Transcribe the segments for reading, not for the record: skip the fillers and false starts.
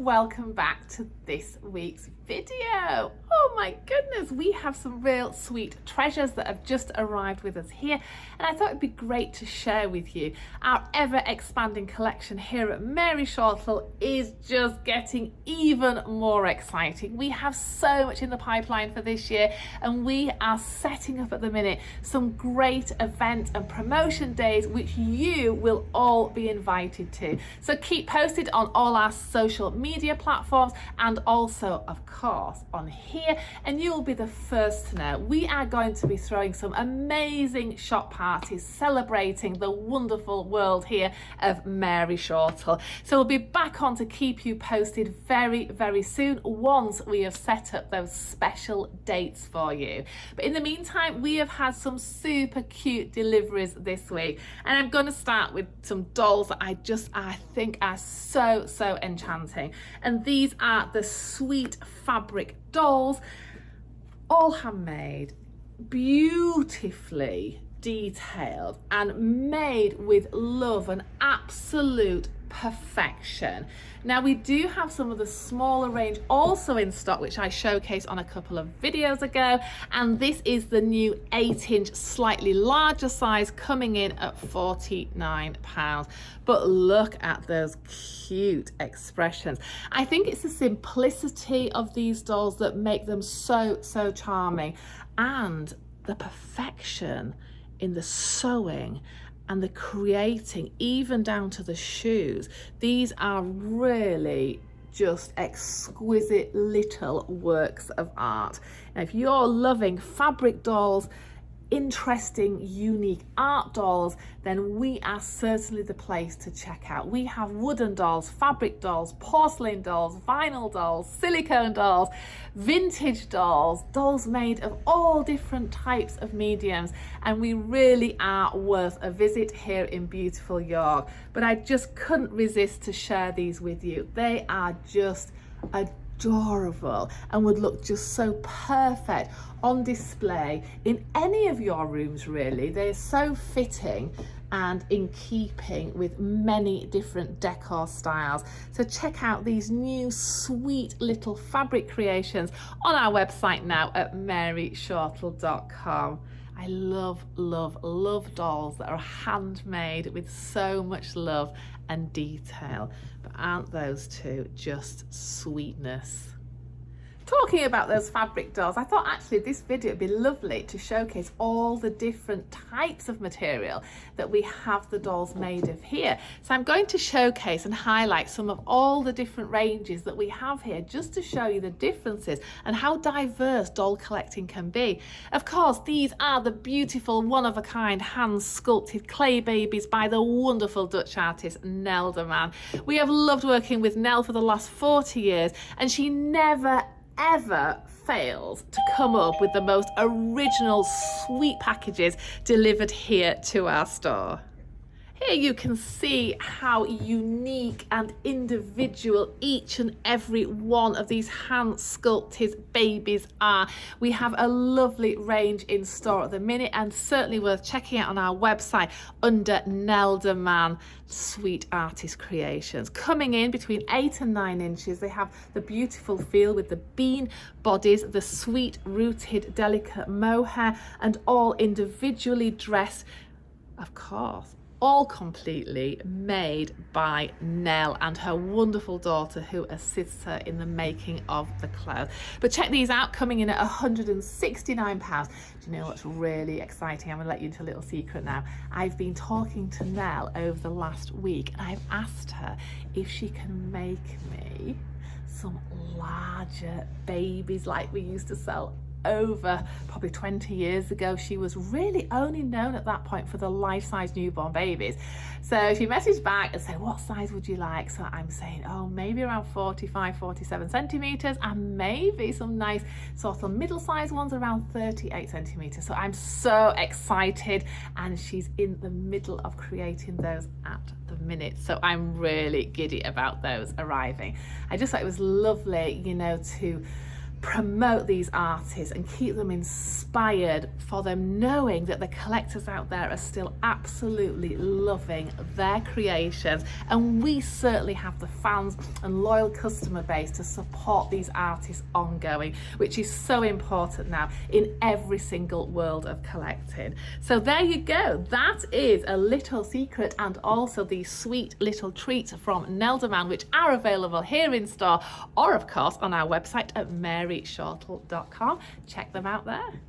and welcome back to this week's video. Oh my goodness, we have some real sweet treasures that have just arrived with us here, and I thought it'd be great to share with you. Our ever expanding collection here at Mary Shortle is just getting even more exciting. We have so much in the pipeline for this year, and we are setting up at the minute some great event and promotion days which you will all be invited to. So keep posted on all our social media platforms and also of course on here, and you'll be the first to know. We are going to be throwing some amazing shop parties celebrating the wonderful world here of Mary Shortle. So we'll be back on to keep you posted very soon once we have set up those special dates for you. But in the meantime, we have had some super cute deliveries this week, and I'm going to start with some dolls that I think are so enchanting. And these are the sweet fabric dolls, all handmade, beautifully detailed and made with love and absolute perfection. Now we do have some of the smaller range also in stock, which I showcased on a couple of videos ago, and this is the new 8-inch slightly larger size coming in at £49. But look at those cute expressions. I think it's the simplicity of these dolls that make them so charming, and the perfection in the sewing and the creating, even down to the shoes. These are really just exquisite little works of art. Now, if you're loving fabric dolls, interesting, unique art dolls, then we are certainly the place to check out. We have wooden dolls, fabric dolls, porcelain dolls, vinyl dolls, silicone dolls, vintage dolls, dolls made of all different types of mediums, and we really are worth a visit here in beautiful York. But I just couldn't resist to share these with you. They are just adorable and would look just so perfect on display in any of your rooms, really. They're so fitting and in keeping with many different decor styles. So check out these new sweet little fabric creations on our website now at maryshortle.com. I love dolls that are handmade with so much love and detail. But aren't those two just sweetness? Talking about those fabric dolls, I thought actually this video would be lovely to showcase all the different types of material that we have the dolls made of here. So I'm going to showcase and highlight some of all the different ranges that we have here, just to show you the differences and how diverse doll collecting can be. Of course, these are the beautiful one-of-a-kind hand-sculpted clay babies by the wonderful Dutch artist Nel de Man. We have loved working with Nel for the last 40 years, and she never ever fails to come up with the most original sweet packages delivered here to our store. Here you can see how unique and individual each and every one of these hand sculpted babies are. We have a lovely range in store at the minute, and certainly worth checking out on our website under Nel de Man Sweet Artist Creations. Coming in between 8 and 9 inches, they have the beautiful feel with the bean bodies, the sweet rooted delicate mohair, and all individually dressed, of course, all completely made by Nel and her wonderful daughter, who assists her in the making of the clothes. But check these out, coming in at £169. Do you know what's really exciting? I'm gonna let you into a little secret now. I've been talking to Nel over the last week, and I've asked her if she can make me some larger babies like we used to sell over probably 20 years ago. She was really only known at that point for the life-size newborn babies. So she messaged back and said, what size would you like? So I'm saying, oh, maybe around 45, 47 centimeters, and maybe some nice sort of middle-sized ones around 38 centimeters. So I'm so excited, and she's in the middle of creating those at the minute. So I'm really giddy about those arriving. I just thought it was lovely, you know, to promote these artists and keep them inspired, for them knowing that the collectors out there are still absolutely loving their creations, and we certainly have the fans and loyal customer base to support these artists ongoing, which is so important now in every single world of collecting. So there you go, that is a little secret and also these sweet little treats from Nelderman, which are available here in store or of course on our website at maryshortle.com. Check them out there.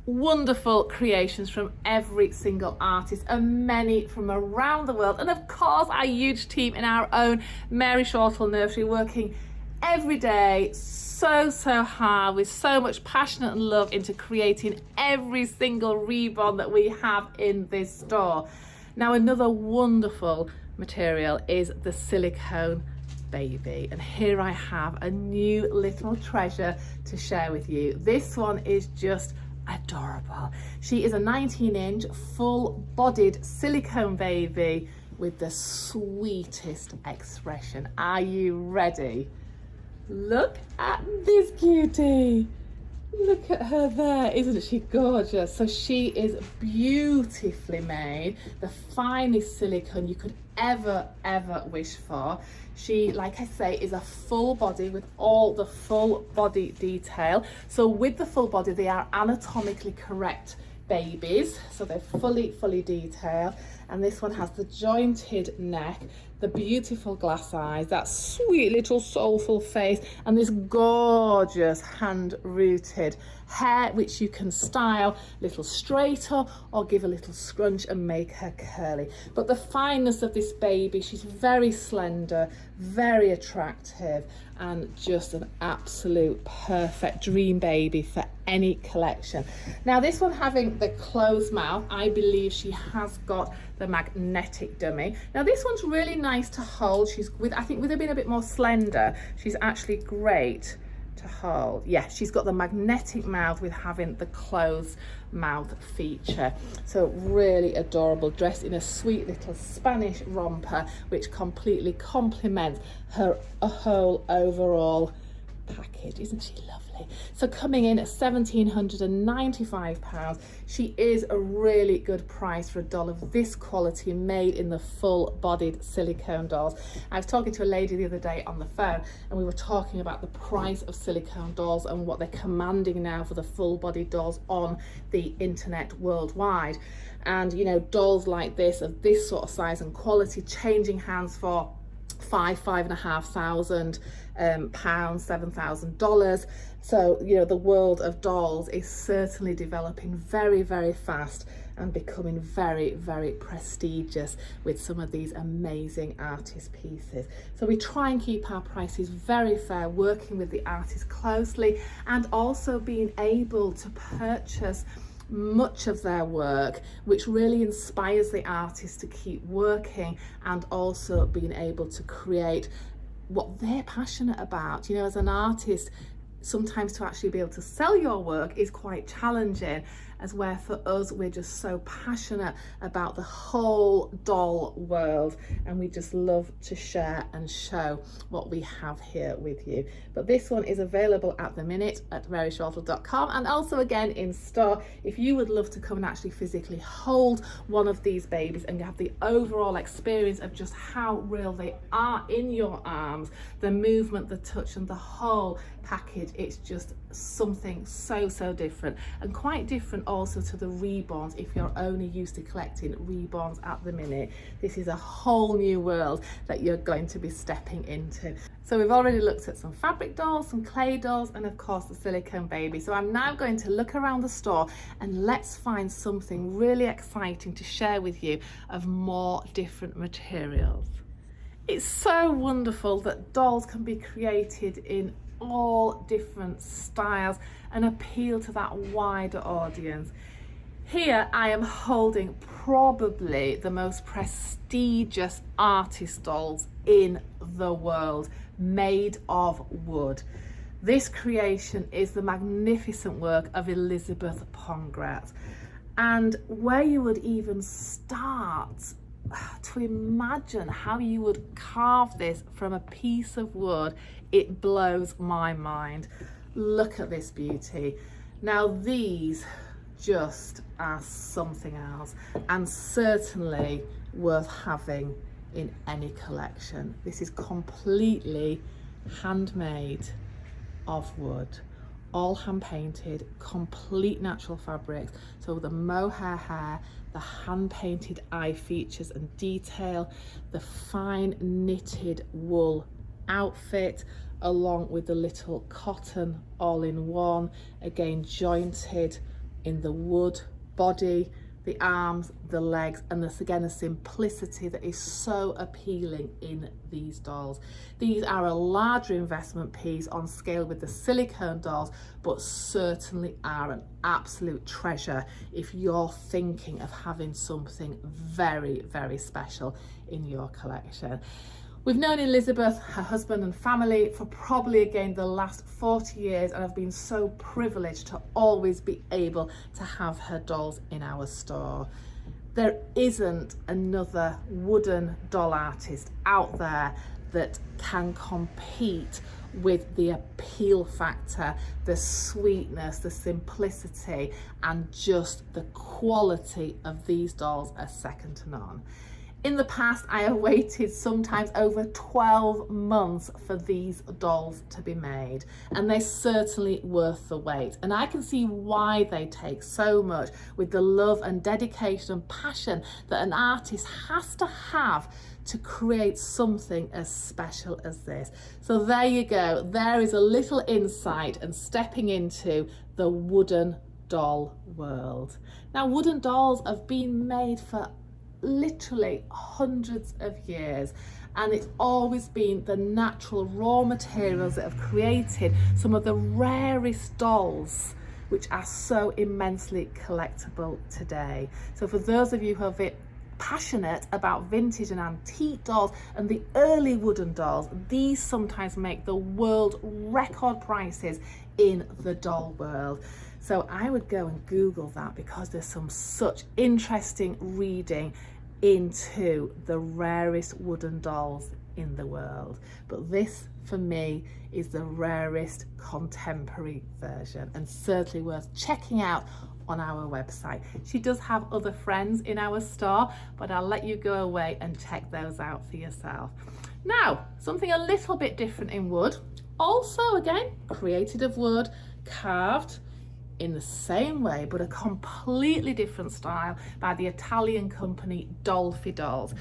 Wonderful creations from every single artist and many from around the world, and of course our huge team in our own Mary Shortle nursery, working every day so hard with so much passion and love into creating every single ribbon that we have in this store. Now, another wonderful material is the silicone baby, and here I have a new little treasure to share with you. This one is just adorable. She is a 19-inch full-bodied silicone baby with the sweetest expression. Are you ready? Look at this cutie. Look at her there, isn't she gorgeous? So she is beautifully made, the finest silicone you could ever wish for. She, like I say, is a full body with all the full body detail. So with the full body, they are anatomically correct babies, so they're fully detailed. And this one has the jointed neck, the beautiful glass eyes, that sweet little soulful face, and this gorgeous hand-rooted hair, which you can style a little straighter or give a little scrunch and make her curly. But the fineness of this baby, she's very slender, very attractive, and just an absolute perfect dream baby for any collection. Now, this one having the closed mouth, I believe she has got the magnetic dummy. Now, this one's really nice to hold. She's I think with her being a bit more slender, she's actually great to hold. Yeah, she's got the magnetic mouth with having the closed mouth feature. So really adorable, dressed in a sweet little Spanish romper, which completely complements her whole overall package. Isn't she lovely? So coming in at £1,795, she is a really good price for a doll of this quality, made in the full-bodied silicone dolls. I was talking to a lady the other day on the phone, and we were talking about the price of silicone dolls and what they're commanding now for the full-bodied dolls on the internet worldwide. And you know, dolls like this, of this sort of size and quality, changing hands for £5,500 pounds, $7,000. So you know, the world of dolls is certainly developing very fast and becoming very prestigious with some of these amazing artist pieces. So we try and keep our prices very fair, working with the artists closely, and also being able to purchase much of their work, which really inspires the artist to keep working and also being able to create what they're passionate about. You know, as an artist, sometimes to actually be able to sell your work is quite challenging, as where for us, we're just so passionate about the whole doll world, and we just love to share and show what we have here with you. But this one is available at the minute at maryshortle.com, and also again in store if you would love to come and actually physically hold one of these babies and have the overall experience of just how real they are in your arms, the movement, the touch, and the whole package. It's just something so different, and quite different also to the reborns. If you're only used to collecting reborns at the minute, this is a whole new world that you're going to be stepping into. So we've already looked at some fabric dolls, some clay dolls, and of course the silicone baby. So I'm now going to look around the store and let's find something really exciting to share with you of more different materials. It's so wonderful that dolls can be created in all different styles and appeal to that wider audience. Here I am holding probably the most prestigious artist dolls in the world, made of wood. This creation is the magnificent work of Elizabeth Pongratz, and where you would even start to imagine how you would carve this from a piece of wood, it blows my mind. Look at this beauty. Now these just are something else, and certainly worth having in any collection. This is completely handmade of wood, all hand painted, complete natural fabrics. So the mohair hair, the hand painted eye features and detail, the fine knitted wool outfit, along with the little cotton all in one, again jointed in the wood body, the arms, the legs, and this again a simplicity that is so appealing in these dolls. These are a larger investment piece on scale with the silicone dolls, but certainly are an absolute treasure if you're thinking of having something very, very special in your collection. We've known Elizabeth, her husband and family, for probably again the last 40 years, and I've been so privileged to always be able to have her dolls in our store. There isn't another wooden doll artist out there that can compete with the appeal factor, the sweetness, the simplicity, and just the quality of these dolls are second to none. In the past, I have waited sometimes over 12 months for these dolls to be made, and they're certainly worth the wait. And I can see why they take so much, with the love and dedication and passion that an artist has to have to create something as special as this. So there you go. There is a little insight and stepping into the wooden doll world. Now, wooden dolls have been made for literally hundreds of years, and it's always been the natural raw materials that have created some of the rarest dolls, which are so immensely collectible today. So for those of you who are passionate about vintage and antique dolls and the early wooden dolls, these sometimes make the world record prices in the doll world. So I would go and Google that, because there's some such interesting reading into the rarest wooden dolls in the world. But this, for me, is the rarest contemporary version, and certainly worth checking out on our website. She does have other friends in our store, but I'll let you go away and check those out for yourself. Now, something a little bit different in wood, also again created of wood, carved in the same way, but a completely different style, by the Italian company Dolfi Dolls.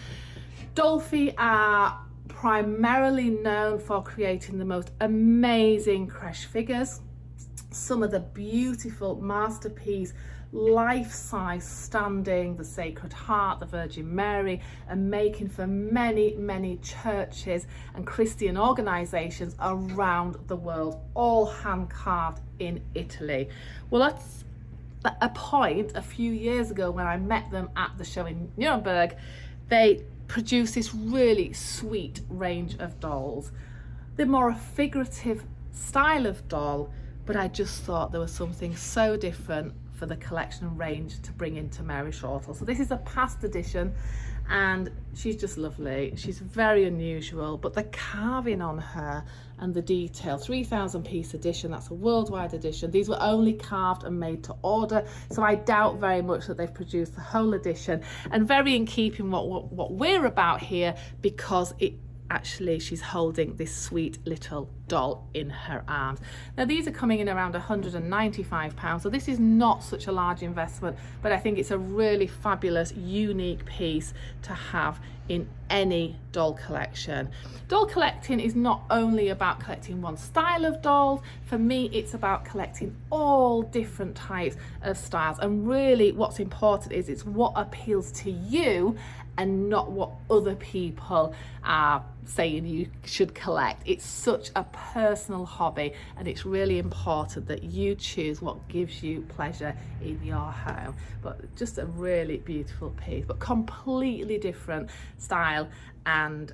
Dolfi are primarily known for creating the most amazing creche figures, some of the beautiful masterpiece life-size standing, the Sacred Heart, the Virgin Mary, and making for many, many churches and Christian organisations around the world, all hand carved in Italy. Well, that's a point a few years ago when I met them at the show in Nuremberg. They produced this really sweet range of dolls. They're more a figurative style of doll, but I just thought there was something so different for the collection range to bring into Mary Shortle. So this is a past edition, and she's just lovely. She's very unusual, but the carving on her and the detail, 3,000 piece edition, that's a worldwide edition. These were only carved and made to order, so I doubt very much that they've produced the whole edition, and very in keeping what we're about here, because actually she's holding this sweet little doll in her arms. Now these are coming in around £195, so this is not such a large investment, but I think it's a really fabulous, unique piece to have in any doll collection. Doll collecting is not only about collecting one style of dolls. For me, it's about collecting all different types of styles, and really what's important is it's what appeals to you and not what other people are saying you should collect. It's such a personal hobby, and it's really important that you choose what gives you pleasure in your home. But just a really beautiful piece, but completely different style and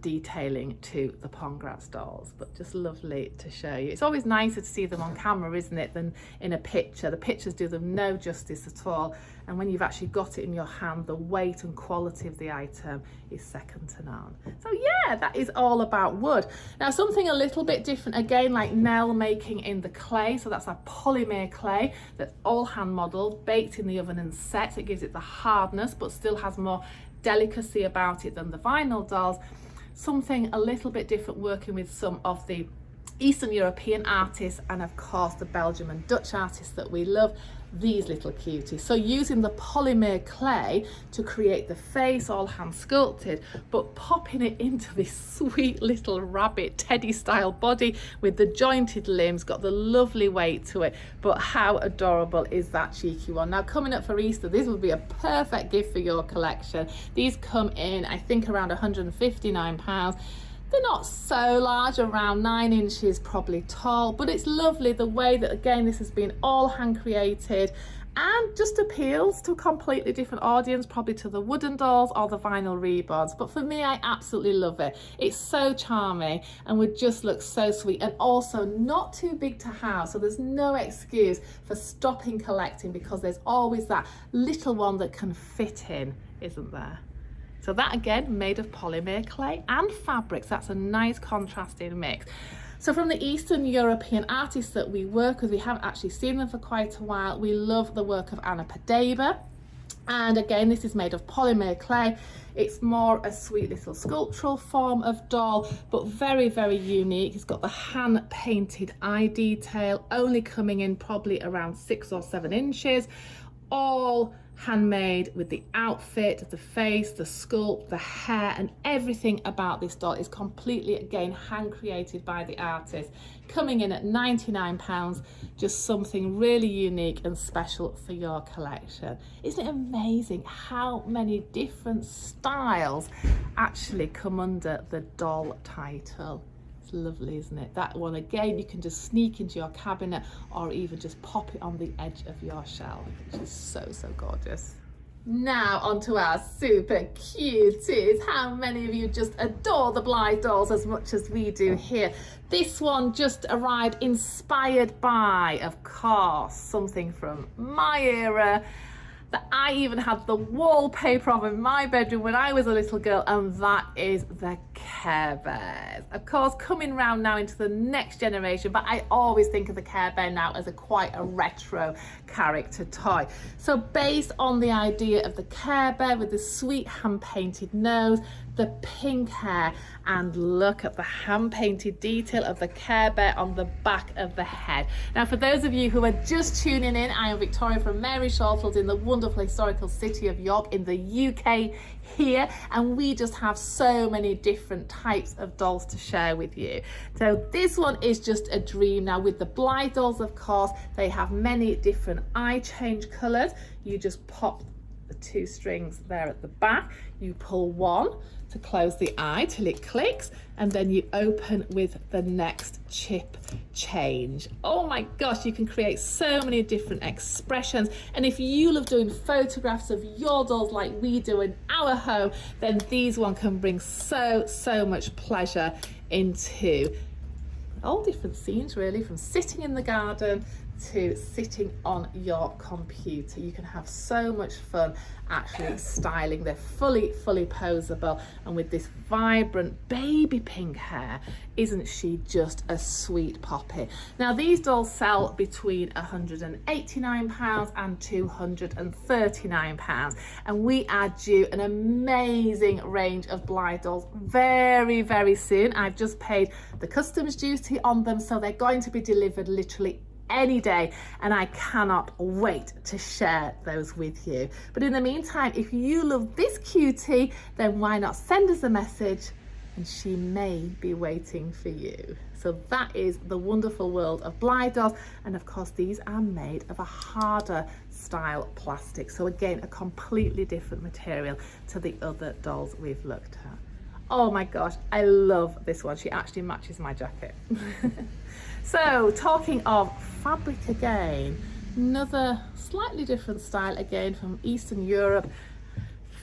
detailing to the Pongratz dolls, but just lovely to show you. It's always nicer to see them on camera, isn't it, than in a picture. The pictures do them no justice at all, and when you've actually got it in your hand, the weight and quality of the item is second to none. So yeah, that is all about wood. Now something a little bit different again, like nail making in the clay. So that's our polymer clay that's all hand modelled, baked in the oven and set. It gives it the hardness but still has more delicacy about it than the vinyl dolls. Something a little bit different, working with some of the Eastern European artists and of course the Belgium and Dutch artists that we love, these little cuties. So using the polymer clay to create the face, all hand sculpted, but popping it into this sweet little rabbit teddy style body with the jointed limbs, got the lovely weight to it. But how adorable is that cheeky one? Now coming up for Easter, this would be a perfect gift for your collection. These come in, I think, around £159. They're not so large, around 9 inches probably tall, but it's lovely the way that, again, this has been all hand created and just appeals to a completely different audience, probably to the wooden dolls or the vinyl reborns. But for me, I absolutely love it. It's so charming and would just look so sweet, and also not too big to have, so there's no excuse for stopping collecting, because there's always that little one that can fit in, isn't there? So that again, made of polymer clay and fabrics. That's a nice contrasting mix. So from the Eastern European artists that we work with, we haven't actually seen them for quite a while. We love the work of Anna Padeva. And again, this is made of polymer clay. It's more a sweet little sculptural form of doll, but very, very unique. It's got the hand painted eye detail, only coming in probably around 6 or 7 inches, all handmade with the outfit, the face, the sculpt, the hair, and everything about this doll is completely, again, hand created by the artist. Coming in at £99, just something really unique and special for your collection. Isn't it amazing how many different styles actually come under the doll title? It's lovely, isn't it? That one, again, you can just sneak into your cabinet or even just pop it on the edge of your shelf, which is so, so gorgeous. Now onto our super cuties. How many of you just adore the Blythe dolls as much as we do here? This one just arrived inspired by, of course, something from my era that I even had the wallpaper of in my bedroom when I was a little girl, and that is the Care Bears. Of course, coming round now into the next generation, but I always think of the Care Bear now as quite a retro character toy. So based on the idea of the Care Bear with the sweet hand-painted nose, the pink hair, and look at the hand-painted detail of the Care Bear on the back of the head. Now, for those of you who are just tuning in, I am Victoria from Mary Shortle in the wonderful historical city of York in the UK here, and we just have so many different types of dolls to share with you. So this one is just a dream. Now with the Blythe dolls, of course, they have many different eye change colours. You just pop the 2 strings there at the back, you pull one to close the eye till it clicks, and then you open with the next chip change. Oh my gosh, you can create so many different expressions, and if you love doing photographs of your dolls like we do in our home, then these one can bring so much pleasure into all different scenes, really, from sitting in the garden to sitting on your computer. You can have so much fun actually styling. They're fully posable, and with this vibrant baby pink hair, isn't she just a sweet poppy? Now these dolls sell between £189 and £239, and we are due an amazing range of Blythe dolls very soon. I've just paid the customs duty on them, so they're going to be delivered literally any day, and I cannot wait to share those with you. But in the meantime, if you love this cutie, then why not send us a message, and she may be waiting for you. So that is the wonderful world of Blythe dolls, and of course these are made of a harder style plastic, so again a completely different material to the other dolls we've looked at. Oh my gosh, I love this one. She actually matches my jacket. So talking of fabric again, another slightly different style again from Eastern Europe.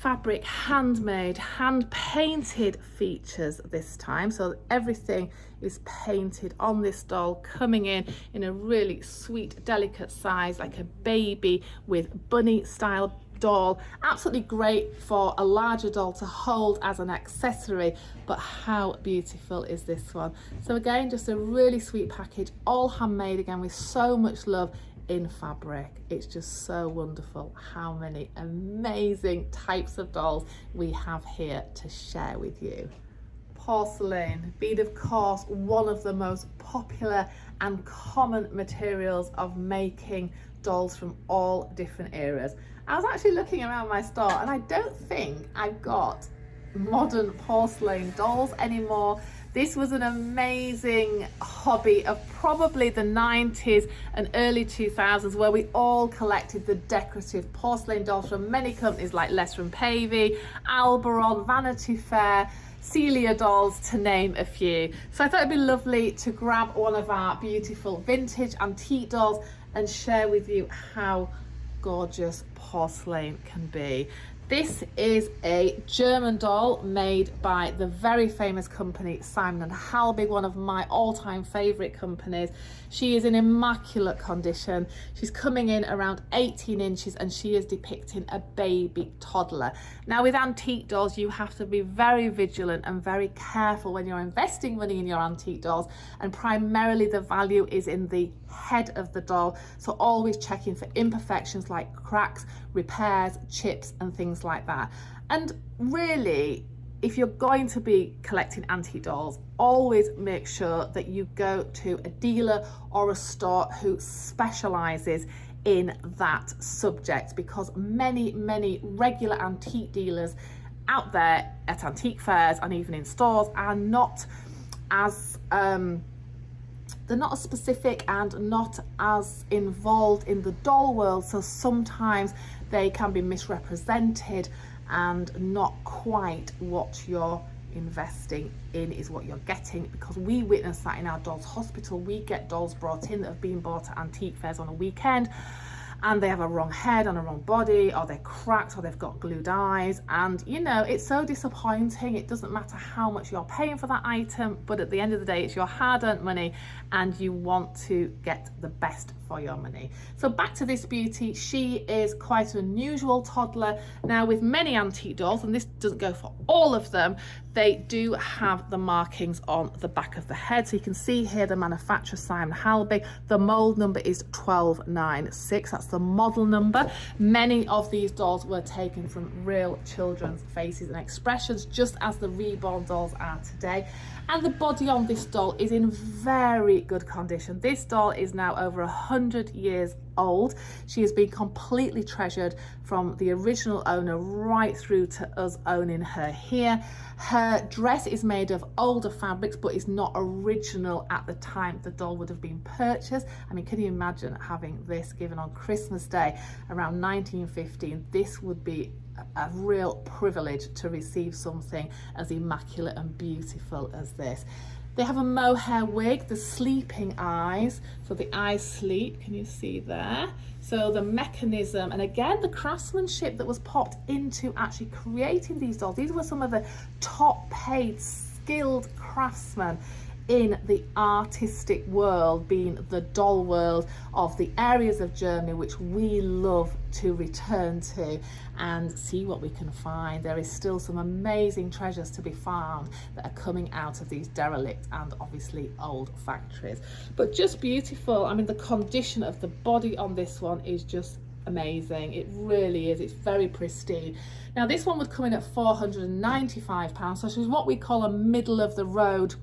fabric, handmade, hand painted features this time. So everything is painted on this doll, coming in a really sweet, delicate size, like a baby with bunny style doll. Absolutely great for a larger doll to hold as an accessory, but how beautiful is this one? So again, just a really sweet package, all handmade again with so much love in fabric. It's just so wonderful how many amazing types of dolls we have here to share with you. Porcelain being, of course, one of the most popular and common materials of making dolls from all different eras. I was actually looking around my store and I don't think I've got modern porcelain dolls anymore. This was an amazing hobby of probably the 90s and early 2000s, where we all collected the decorative porcelain dolls from many companies like Lesser & Pavey, Alberon, Vanity Fair, Celia dolls, to name a few. So I thought it'd be lovely to grab one of our beautiful vintage antique dolls and share with you how gorgeous porcelain can be. This is a German doll made by the very famous company Simon & Halbig, one of my all-time favourite companies. She is in immaculate condition. She's coming in around 18 inches and she is depicting a baby toddler. Now with antique dolls, you have to be very vigilant and very careful when you're investing money in your antique dolls, and primarily the value is in the head of the doll. So always checking for imperfections like cracks, repairs, chips and things like that. And really, if you're going to be collecting antique dolls, always make sure that you go to a dealer or a store who specializes in that subject, because many regular antique dealers out there at antique fairs and even in stores are not as they're not as specific and not as involved in the doll world, so sometimes they can be misrepresented and not quite what you're investing in is what you're getting, because we witness that in our dolls hospital. We get dolls brought in that have been bought at antique fairs on a weekend, and they have a wrong head and a wrong body, or they're cracked, or they've got glued eyes, and you know, it's so disappointing. It doesn't matter how much you're paying for that item, but at the end of the day, it's your hard-earned money and you want to get the best for your money. So back to this beauty. She is quite an unusual toddler. Now with many antique dolls, and this doesn't go for all of them, they do have the markings on the back of the head. So you can see here the manufacturer, Simon Halbig. The mold number is 1296. That's the model number. Many of these dolls were taken from real children's faces and expressions, just as the reborn dolls are today. And the body on this doll is in very good condition. This doll is now over 100 years old. She has been completely treasured from the original owner right through to us owning her here. Her dress is made of older fabrics, but is not original at the time the doll would have been purchased. I mean, can you imagine having this given on Christmas Day around 1915? This would be a real privilege to receive something as immaculate and beautiful as this. They have a mohair wig, the sleeping eyes, so the eyes sleep, can you see there? So the mechanism, and again the craftsmanship that was popped into actually creating these dolls. These were some of the top paid skilled craftsmen in the artistic world, being the doll world of the areas of Germany which we love to return to and see what we can find. There is still some amazing treasures to be found that are coming out of these derelict and obviously old factories, but just beautiful. I mean, the condition of the body on this one is just amazing. It really is. It's very pristine. Now this one would come in at £495, so she's what we call a middle of the road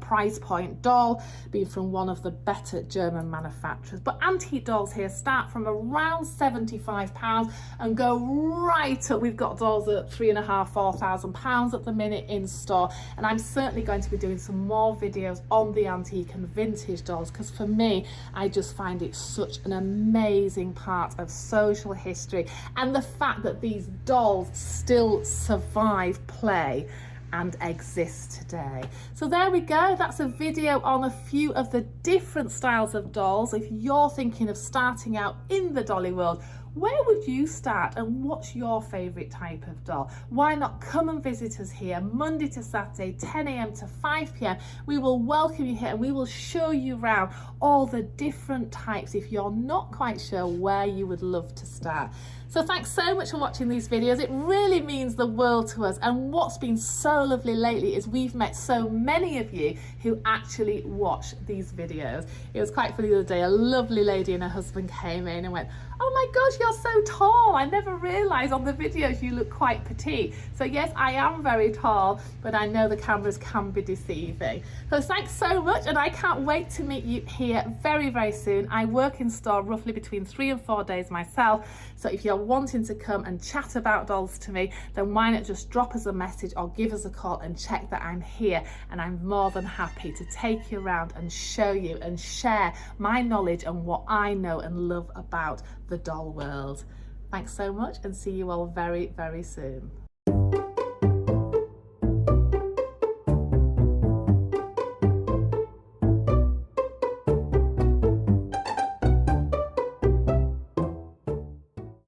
price point doll, being from one of the better German manufacturers. But antique dolls here start from around £75 and go right up. We've got dolls at £3,500–4,000 £4,000 at the minute in store, and I'm certainly going to be doing some more videos on the antique and vintage dolls, because for me, I just find it such an amazing part of social history, and the fact that these dolls still survive play and exist today. So there we go, that's a video on a few of the different styles of dolls. If you're thinking of starting out in the dolly world, where would you start and what's your favourite type of doll? Why not come and visit us here Monday to Saturday, 10 a.m. to 5 p.m. We will welcome you here and we will show you around all the different types if you're not quite sure where you would love to start. So thanks so much for watching these videos. It really means the world to us, and what's been so lovely lately is we've met so many of you who actually watch these videos. It was quite funny the other day, a lovely lady and her husband came in and went, "Oh my gosh, you're so tall. I never realised on the videos you look quite petite." So yes, I am very tall, but I know the cameras can be deceiving. So thanks so much, and I can't wait to meet you here very, very soon. I work in store roughly between 3 and 4 days myself. So if you're wanting to come and chat about dolls to me, then why not just drop us a message or give us a call and check that I'm here, and I'm more than happy to take you around and show you and share my knowledge and what I know and love about the doll world. Thanks so much, and see you all very, very soon.